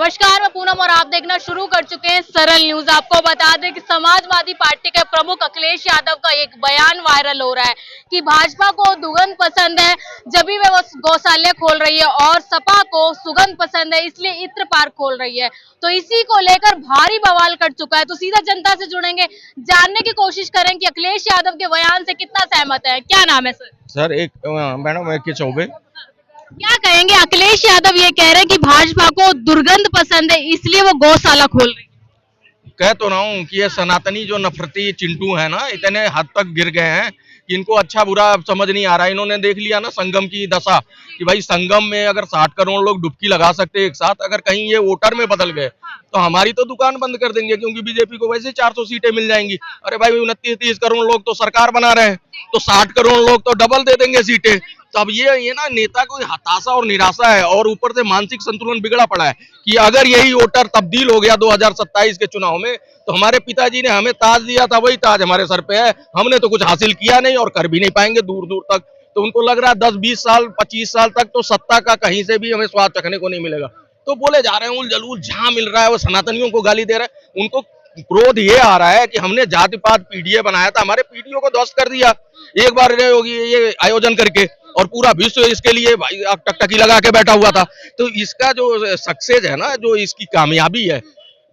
नमस्कार, मैं पूनम और आप देखना शुरू कर चुके हैं सरल न्यूज। आपको बता दें कि समाजवादी पार्टी के प्रमुख अखिलेश यादव का एक बयान वायरल हो रहा है कि भाजपा को दुगंध पसंद है, जब भी वो गौशाले खोल रही है, और सपा को सुगंध पसंद है, इसलिए इत्र पार्क खोल रही है। तो इसी को लेकर भारी बवाल कर चुका है। तो सीधा जनता से जुड़ेंगे, जानने की कोशिश करें कि अखिलेश यादव के बयान से कितना सहमत है। क्या नाम है सर? सर मैडम एक के चौबे। क्या कहेंगे? अखिलेश यादव ये कह रहे हैं कि भाजपा को दुर्गंध पसंद है, इसलिए वो गौशाला खोल रही है। कह तो रहा हूँ कि ये सनातनी जो नफरती चिंटू है ना, इतने हद तक गिर गए हैं कि इनको अच्छा बुरा समझ नहीं आ रहा है। इन्होंने देख लिया ना संगम की दशा कि भाई संगम में अगर 60 करोड़ लोग डुबकी लगा सकते हैं एक साथ, अगर कहीं ये वोटर में बदल गए तो हमारी तो दुकान बंद कर देंगे, क्योंकि बीजेपी को वैसे 400 सीटें मिल जाएंगी। अरे भाई 29-30 करोड़ लोग तो सरकार बना रहे हैं, तो 60 करोड़ लोग तो डबल दे देंगे सीटें। तो अब ये ना नेता को हताशा और निराशा है, और ऊपर से मानसिक संतुलन बिगड़ा पड़ा है कि अगर यही वोटर तब्दील हो गया 2027 के चुनाव में, तो हमारे पिताजी ने हमें ताज दिया था, वही ताज हमारे सर पे है। हमने तो कुछ हासिल किया नहीं और कर भी नहीं पाएंगे दूर दूर तक। तो उनको लग रहा है 10-20 साल 25 साल तक तो सत्ता का कहीं से भी हमें स्वाद चखने को नहीं मिलेगा। तो बोले जा रहे हैं उल जलूल, जहां मिल रहा है वो सनातनियों को गाली दे रहे हैं। उनको क्रोध ये आ रहा है कि हमने जाति पात पीडीए बनाया था, हमारे पीडीओ को ध्वस्त कर दिया एक बार ये आयोजन करके, और पूरा विश्व इसके लिए भाई टकटकी लगा के बैठा हुआ था। तो इसका जो सक्सेस है ना, जो इसकी कामयाबी है,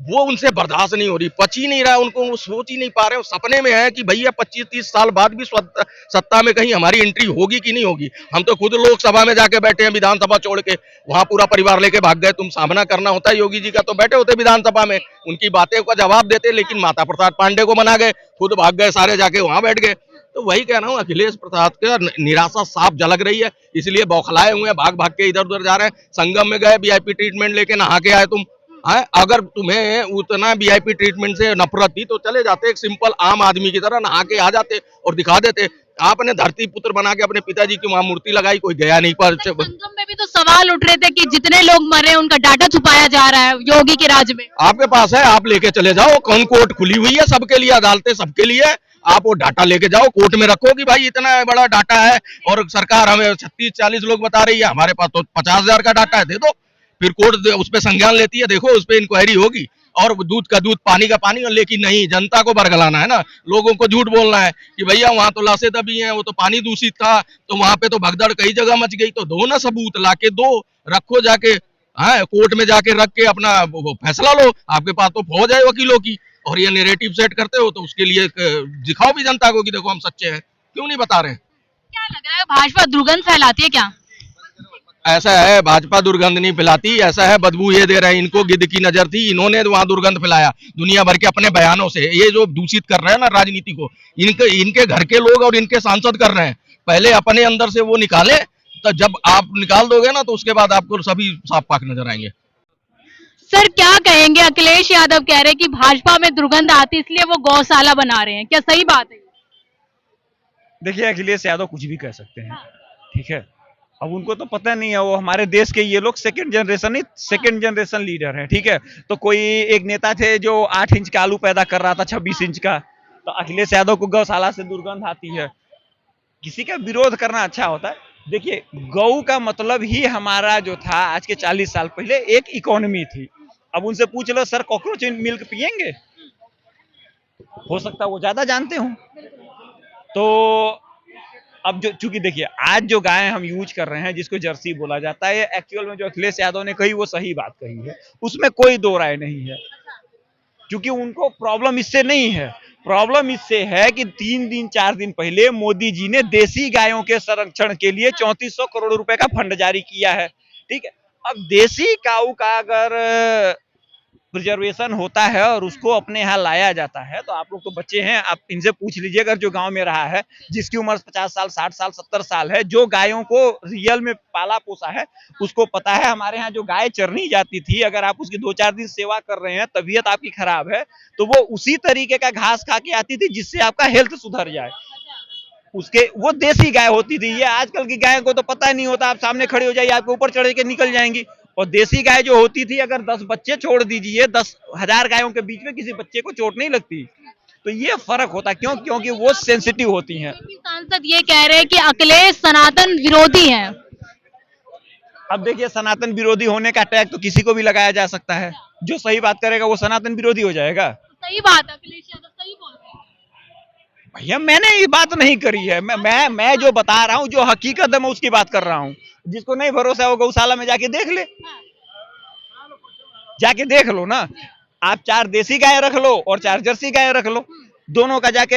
वो उनसे बर्दाश्त नहीं हो रही, पच ही नहीं रहा उनको, वो सोच ही नहीं पा रहे। सपने में है कि भैया 25-30 साल बाद भी सत्ता में कहीं हमारी एंट्री होगी कि नहीं होगी। हम तो खुद लोकसभा में जाके बैठे हैं, विधानसभा छोड़ के वहां पूरा परिवार लेके भाग गए। तुम सामना करना होता है योगी जी का तो बैठे होते विधानसभा में, उनकी बातें का जवाब देते, लेकिन माता प्रसाद पांडे को मना गए, खुद भाग गए सारे, जाके वहां बैठ गए। तो वही कह रहा हूँ, अखिलेश प्रसाद का निराशा साफ झलक रही है, इसलिए बौखलाए हुए हैं, भाग भाग के इधर उधर जा रहे हैं। संगम में गए, वीआईपी ट्रीटमेंट लेके नहा के आए तुम। अगर तुम्हें उतना वीआईपी ट्रीटमेंट से नफरत थी तो चले जाते, एक सिंपल आम आदमी की तरह नहा के आ जाते और दिखा देते। आपने धरती पुत्र बना के अपने पिताजी की वहां मूर्ति लगाई, कोई गया नहीं। पर संगम में भी तो सवाल उठ रहे थे कि जितने लोग मरे उनका डाटा छुपाया जा रहा है योगी के राज में। आपके पास है, आप लेके चले जाओ, कौन कोर्ट खुली हुई है सबके लिए, अदालतें सबके लिए। आप वो डाटा लेके जाओ, कोर्ट में रखो कि भाई इतना बड़ा डाटा है, और सरकार हमें 36-40 लोग बता रही है, हमारे पास तो 50,000 का डाटा है, दे दो। फिर कोर्ट उस पर संज्ञान लेती है, देखो उस पर इंक्वायरी होगी, और दूध का दूध पानी का पानी। लेकिन नहीं, जनता को बरगलाना है ना, लोगों को झूठ बोलना है कि भैया वहां तो लाशें दबी हैं, वो तो पानी दूषित था, तो वहां पे तो भगदड़ कई जगह मच गई। तो दो ना सबूत, लाके दो, रखो जाके, कोर्ट में जाके रख के अपना वो फैसला लो। आपके पास तो फौज है वकीलों की, और ये नैरेटिव सेट करते हो तो उसके लिए दिखाओ भी जनता को कि देखो हम सच्चे हैं। क्यों नहीं बता रहे? क्या लग रहा है, भाजपा दुर्गंध फैलाती है क्या? ऐसा है, भाजपा दुर्गंध नहीं फैलाती, ऐसा है बदबू ये दे रहे हैं। इनको गिद्ध की नजर थी, इन्होंने वहां दुर्गंध फैलाया दुनिया भर के अपने बयानों से। ये जो दूषित कर रहे हैं ना राजनीति को, इनके घर के लोग और इनके सांसद कर रहे हैं। पहले अपने अंदर से वो निकाले, तो जब आप निकाल दोगे ना, तो उसके बाद आपको सभी साफ पाक नजर आएंगे। सर क्या कहेंगे? अखिलेश यादव कह रहे हैं कि भाजपा में दुर्गंध आती इसलिए वो गौशाला बना रहे हैं, क्या सही बात है? देखिए, अखिलेश यादव कुछ भी कह सकते हैं, ठीक है। अब उनको तो पता नहीं है, वो हमारे देश के ये लोग सेकंड जनरेशन लीडर हैं, ठीक है। तो कोई एक नेता थे जो 8 इंच का आलू पैदा कर रहा था 26 इंच का, तो अखिलेश यादव को गौशाला से दुर्गंध आती है। किसी का विरोध करना अच्छा होता है। देखिए, गौ का मतलब ही हमारा जो था आज के 40 साल पहले एक इकोनॉमी थी। अब उनसे पूछ लो, सर कॉकरोच मिल्क पियेंगे? हो सकता है वो ज्यादा जानते हो। तो अब जो चूंकि देखिए, आज जो गाय हम यूज कर रहे हैं, जिसको जर्सी बोला जाता है, एक्चुअल में जो अखिलेश यादव ने कही वो सही बात कही है, उसमें कोई दो राय नहीं है। क्योंकि उनको प्रॉब्लम इससे नहीं है, प्रॉब्लम इससे है कि 3 दिन 4 दिन पहले मोदी जी ने देसी गायों के संरक्षण के लिए 3400 करोड़ रुपए का फंड जारी किया है, ठीक है। अब देसी काऊ का अगर प्रिजर्वेशन होता है और उसको अपने यहाँ लाया जाता है, तो आप लोग तो बच्चे हैं, आप इनसे पूछ लीजिए, अगर जो गांव में रहा है, जिसकी उम्र 50 साल 60 साल 70 साल है, जो गायों को रियल में पाला पोसा है, उसको पता है। हमारे यहाँ जो गाय चरनी जाती थी, अगर आप उसकी 2-4 दिन सेवा कर रहे हैं, तबीयत आपकी खराब है, तो वो उसी तरीके का घास खा के आती थी जिससे आपका हेल्थ सुधर जाए। उसके वो देसी गाय होती थी। ये आजकल की गाय को तो पता ही नहीं होता, आप सामने खड़े हो जाइए, आपके ऊपर चढ़ के निकल जाएंगी। और देसी गाय जो होती थी, अगर 10 बच्चे छोड़ दीजिए, 10,000 गायों के बीच में किसी बच्चे को चोट नहीं लगती। तो ये फर्क होता है। क्यों? क्योंकि वो सेंसिटिव होती हैं। सांसद ये कह रहे हैं कि अखिलेश सनातन विरोधी हैं। अब देखिए, सनातन विरोधी होने का टैग तो किसी को भी लगाया जा सकता है। जो सही बात करेगा वो सनातन विरोधी हो जाएगा। सही बात है, अखिलेश यादव सही बोल रहे हैं। भैया, मैंने ये बात नहीं करी है। मैं जो बता रहा हूँ, जो हकीकत है, मैं उसकी बात कर रहा हूँ। जिसको नहीं भरोसा हो गौशाला में जाके देख ले, हाँ, जाके देख लो ना। आप 4 देसी गाय रख लो और 4 जर्सी गाय रख लो, दोनों का जाके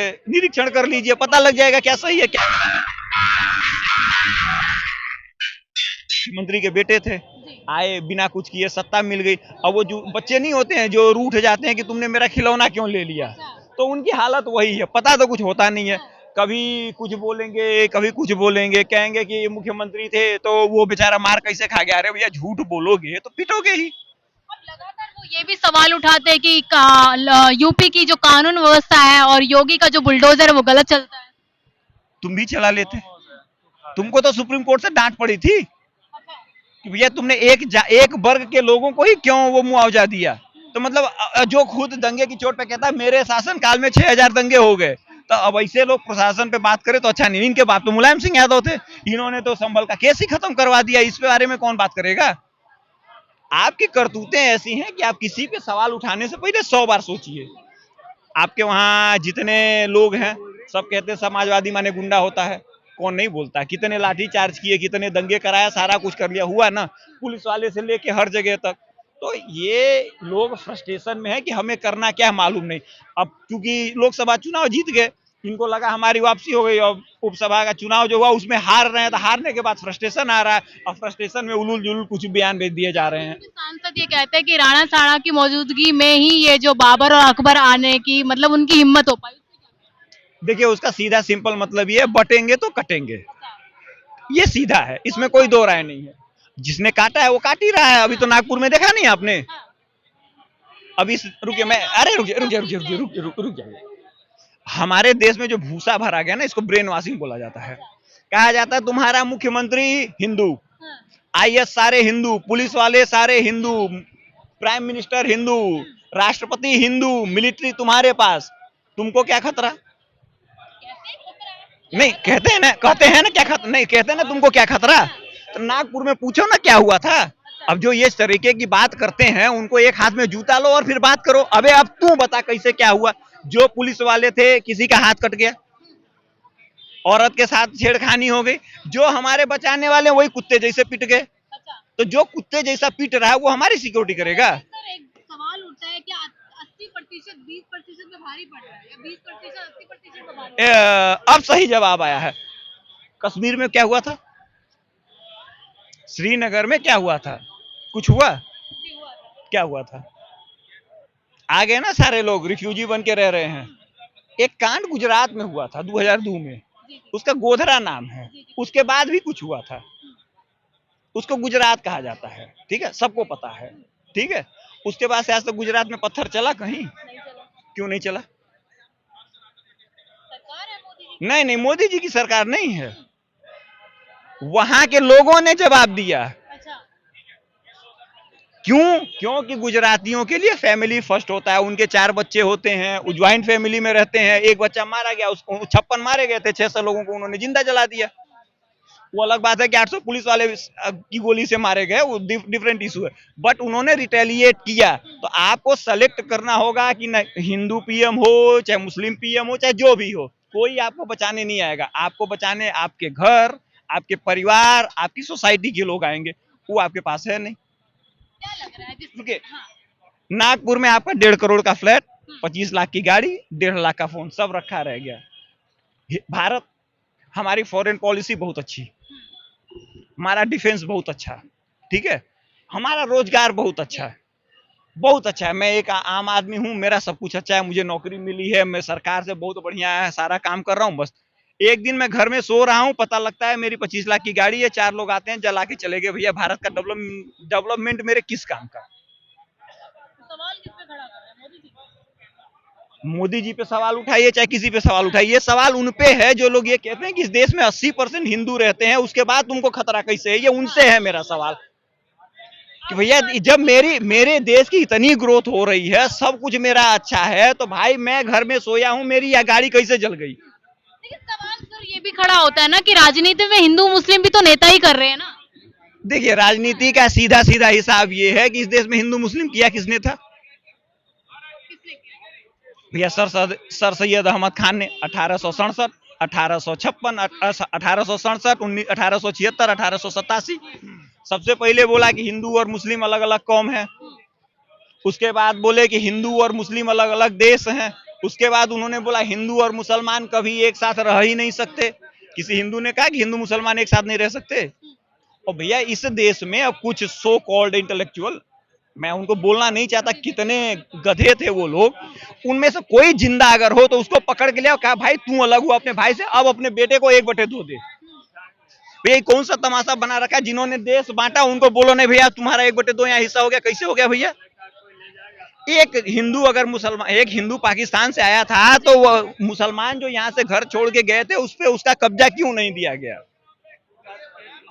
निरीक्षण कर लीजिए, पता लग जाएगा क्या सही है क्या। मुख्यमंत्री के बेटे थे, आए बिना कुछ किए, सत्ता मिल गई। अब वो जो बच्चे नहीं होते हैं जो रूठ जाते हैं कि तुमने मेरा खिलौना क्यों ले लिया, तो उनकी हालत वही है। पता तो कुछ होता नहीं है, कभी कुछ बोलेंगे, कभी कुछ बोलेंगे, कहेंगे कि मुख्यमंत्री थे तो वो बेचारा मार कैसे खा गया। अरे भैया, झूठ बोलोगे तो पिटोगे ही। अब लगातार वो ये भी सवाल उठाते हैं कि यूपी की जो कानून व्यवस्था है और योगी का जो बुलडोजर है वो गलत चलता है। तुम भी चला लेते, तुमको तो सुप्रीम कोर्ट से डांट पड़ी थी कि भैया तुमने एक वर्ग के लोगों को ही क्यों वो मुआवजा दिया। तो मतलब जो खुद दंगे की चोट पे कहता है मेरे शासन काल में 6000 दंगे हो गए, तो अब ऐसे लोग प्रशासन पे बात करे तो अच्छा नहीं। इनके बाप तो मुलायम सिंह यादव थे, इन्होंने तो संभल का केस ही खत्म करवा दिया। इस बारे में कौन बात करेगा। आपकी करतूतें ऐसी हैं कि आप किसी पे सवाल उठाने से पहले 100 बार सोचिए। आपके वहां जितने लोग हैं सब कहते हैं समाजवादी माने गुंडा होता है। कौन नहीं बोलता। कितने लाठी चार्ज किए, कितने दंगे कराया, सारा कुछ कर लिया, हुआ ना, पुलिस वाले से लेके हर जगह तक। तो ये लोग फ्रस्ट्रेशन में है कि हमें करना क्या मालूम नहीं। अब क्योंकि लोकसभा चुनाव जीत गए, इनको लगा हमारी वापसी हो गई। और उपसभा का चुनाव जो हुआ उसमें हार रहे हैं, तो हारने के बाद फ्रस्ट्रेशन आ रहा है और फ्रस्ट्रेशन में उलूल जुलूल कुछ बयान भेज दिए जा रहे हैं। सांसद ये कहते हैं कि राणा साणा की मौजूदगी में ही ये जो बाबर और अकबर आने की मतलब उनकी हिम्मत हो पाई। देखिए, उसका सीधा सिंपल मतलब ये है, बटेंगे तो कटेंगे। ये सीधा है, इसमें कोई दो राय नहीं है। जिसने काटा है वो काट ही रहा है। अभी तो नागपुर में देखा नहीं आपने। अभी रुकिए, मैं अरे रुक जाइए। हमारे देश में जो भूसा भरा गया ना, इसको ब्रेन वॉशिंग बोला जाता है। कहा जाता है तुम्हारा मुख्यमंत्री हिंदू, आईएएस सारे हिंदू, पुलिस वाले सारे हिंदू, प्राइम मिनिस्टर हिंदू, राष्ट्रपति हिंदू, मिलिट्री तुम्हारे पास, तुमको क्या खतरा। नहीं कहते हैं ना, कहते हैं ना क्या खतरा, नहीं कहते ना तुमको क्या खतरा। तो नागपुर में पूछो ना क्या हुआ था। अब जो ये तरीके की बात करते हैं उनको एक हाथ में जूता लो और फिर बात करो। अबे अब तू बता कैसे क्या हुआ। जो पुलिस वाले थे किसी का हाथ कट गया, औरत के साथ छेड़खानी हो गई, जो हमारे बचाने वाले वही कुत्ते जैसे पिट गए। तो जो कुत्ते जैसा पिट रहा है वो हमारी सिक्योरिटी करेगा। सर एक सवाल उठता है कि 80% 20% में भारी पड़ रहा है या 20% 80% में भारी। अब सही जवाब आया है। कश्मीर में क्या हुआ था, श्रीनगर में क्या हुआ था, कुछ हुआ, क्या हुआ था। आ गए ना सारे लोग, रिफ्यूजी बन के रह रहे हैं। एक कांड गुजरात में हुआ था 2002 में, उसका गोधरा नाम है। उसके बाद भी कुछ हुआ था, उसको गुजरात कहा जाता है, ठीक है, सबको पता है, ठीक है। उसके बाद से आज तक गुजरात में पत्थर चला कहीं? क्यों नहीं चला? नहीं नहीं, मोदी जी की सरकार नहीं है, वहां के लोगों ने जवाब दिया। क्यों? क्योंकि गुजरातियों के लिए फैमिली फर्स्ट होता है। उनके 4 बच्चे होते हैं, वो ज्वाइंट फैमिली में रहते हैं। एक बच्चा मारा गया, उसको 56 मारे गए थे, 600 लोगों को उन्होंने जिंदा जला दिया। वो अलग बात है कि 800 पुलिस वाले की गोली से मारे गए, वो डिफरेंट इशू है। बट उन्होंने रिटेलिएट किया। तो आपको सेलेक्ट करना होगा कि न हिंदू पीएम हो, चाहे मुस्लिम पीएम हो, चाहे जो भी हो, कोई आपको बचाने नहीं आएगा। आपको बचाने आपके घर, आपके परिवार, आपकी सोसाइटी के लोग आएंगे। वो आपके पास है नहीं। क्या लग रहा है देखिए, नागपुर में आपका 1.5 करोड़ का फ्लैट, 25 लाख की गाड़ी, 1.5 लाख का फोन, सब रखा रह गया। भारत, हमारी फॉरेन पॉलिसी बहुत अच्छी, हमारा डिफेंस बहुत अच्छा, ठीक है, हमारा रोजगार बहुत अच्छा है, बहुत अच्छा है। मैं एक आम आदमी हूं, मेरा सब कुछ अच्छा है, मुझे नौकरी मिली है, मैं सरकार से बहुत बढ़िया है, सारा काम कर रहा हूं। बस एक दिन मैं घर में सो रहा हूं, पता लगता है मेरी 25 लाख की गाड़ी है, 4 लोग आते हैं जला के चले गए। भैया, भारत का डेवलपमेंट मेरे किस काम का? सवाल किस पे खड़ा कर रहा है? मोदी जी? मोदी जी पे सवाल उठाइए, चाहे किसी पे सवाल उठाइए, ये सवाल उन पे है जो लोग ये कहते हैं कि इस देश में 80% हिंदू रहते हैं, उसके बाद तुमको खतरा कैसे है। ये उनसे है मेरा सवाल कि भैया, जब मेरे देश की इतनी ग्रोथ हो रही है, सब कुछ मेरा अच्छा है, तो भाई मैं घर में सोया हूं, मेरी यह गाड़ी कैसे जल गई? लेकिन सवाल सर ये भी खड़ा होता है ना कि राजनीति में हिंदू मुस्लिम भी तो नेता ही कर रहे हैं ना। देखिए, राजनीति का सीधा सीधा हिसाब ये है कि इस देश में हिंदू मुस्लिम किया किसने था? भैया सर सैयद अहमद खान ने 1867, 1856, 1867, 1876, 1887 सबसे पहले बोला कि हिंदू और मुस्लिम अलग अलग कौम है। उसके बाद बोले कि हिंदू और मुस्लिम अलग अलग देश हैं। उसके बाद उन्होंने बोला हिंदू और मुसलमान कभी एक साथ रह ही नहीं सकते। किसी हिंदू ने कहा कि हिंदू मुसलमान एक साथ नहीं रह सकते। और भैया इस देश में अब कुछ सो कॉल्ड इंटेलेक्चुअल, मैं उनको बोलना नहीं चाहता कितने गधे थे वो लोग, उनमें से कोई जिंदा अगर हो तो उसको पकड़ के लिया और कहा भाई तू अलग हुआ अपने भाई से, अब अपने बेटे को 1/2 दे। भैया कौन सा तमाशा बना रखा है? जिन्होंने देश बांटा उनको बोलो नहीं भैया तुम्हारा 1/2 यहाँ हिस्सा हो गया। कैसे हो गया भैया? एक हिंदू अगर मुसलमान, एक हिंदू पाकिस्तान से आया था तो वो मुसलमान जो यहाँ से घर छोड़ के गए थे उस पर उसका कब्जा क्यों नहीं दिया गया?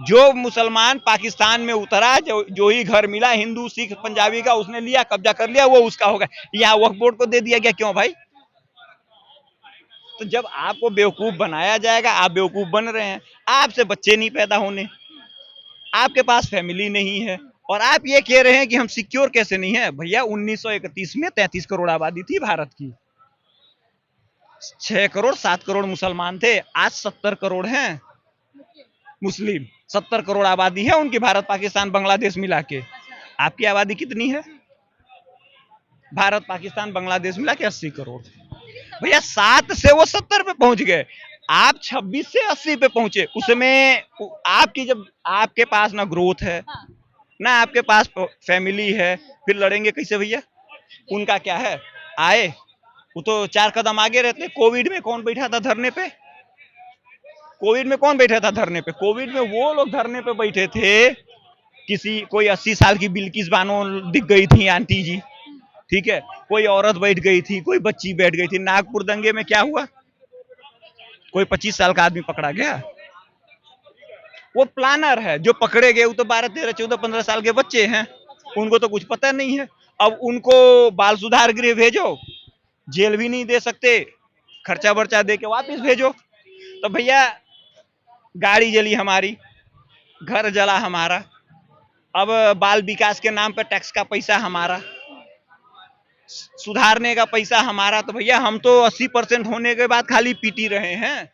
जो मुसलमान पाकिस्तान में उतरा, जो ही घर मिला हिंदू सिख पंजाबी का, उसने लिया, कब्जा कर लिया, वो उसका होगा। यहाँ वक्फ बोर्ड को दे दिया गया, क्यों भाई? तो जब आपको बेवकूफ बनाया जाएगा, आप बेवकूफ बन रहे हैं। आपसे बच्चे नहीं पैदा होने, आपके पास फैमिली नहीं है, और आप ये कह रहे हैं कि हम सिक्योर कैसे नहीं है। भैया 1931 में 33 करोड़ आबादी थी भारत की, 6 करोड़ 7 करोड़ मुसलमान थे, आज 70 करोड़ हैं मुस्लिम। 70 करोड़ आबादी है उनकी, भारत पाकिस्तान बांग्लादेश मिला के। आपकी आबादी कितनी है? भारत पाकिस्तान बांग्लादेश मिला के 80 करोड़। भैया 7 से वो 70 पे पहुंच गए, आप 26 से 80 पे पहुंचे। उसमें आपकी, जब आपके पास ना ग्रोथ है ना आपके पास फैमिली है, फिर लड़ेंगे कैसे भैया? उनका क्या है, आए वो तो 4 कदम आगे रहते। कोविड में कौन बैठा था धरने पे? कोविड में कौन बैठा था धरने पे? कोविड में वो लोग धरने पे बैठे थे, कोई 80 साल की बिल्किस बानो दिख गई थी आंटी जी, ठीक है, कोई औरत बैठ गई थी, कोई बच्ची बैठ गई थी। नागपुर दंगे में क्या हुआ? कोई 25 साल का आदमी पकड़ा गया? वो प्लानर है, जो पकड़े गए वो तो 12, 13, 14, 15 साल के बच्चे हैं, उनको तो कुछ पता नहीं है। अब उनको बाल सुधार गृह भेजो, जेल भी नहीं दे सकते, खर्चा वर्चा दे के वापिस भेजो। तो भैया गाड़ी जली हमारी, घर जला हमारा, अब बाल विकास के नाम पर टैक्स का पैसा हमारा, सुधारने का पैसा हमारा। तो भैया हम तो 80% होने के बाद खाली पीटी रहे हैं,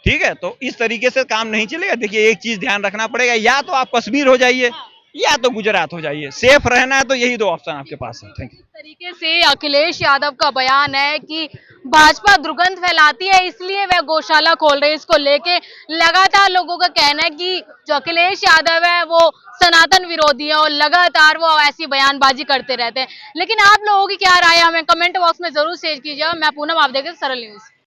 ठीक है? तो इस तरीके से काम नहीं चलेगा। देखिए एक चीज ध्यान रखना पड़ेगा, या तो आप कश्मीर हो जाइए या तो गुजरात हो जाइए, सेफ रहना है तो यही 2 ऑप्शन आपके पास है। Thank you. इस तरीके से अखिलेश यादव का बयान है कि भाजपा दुर्गंध फैलाती है इसलिए वह गौशाला खोल रहे हैं। इसको लेके लगातार लोगों का कहना है कि जो अखिलेश यादव है वो सनातन विरोधी है और लगातार वो ऐसी बयानबाजी करते रहते हैं। लेकिन आप लोगों की क्या राय है, हमें कमेंट बॉक्स में जरूर शेयर कीजिएगा। मैं पूनम, आप देख रहे हैं सरल न्यूज।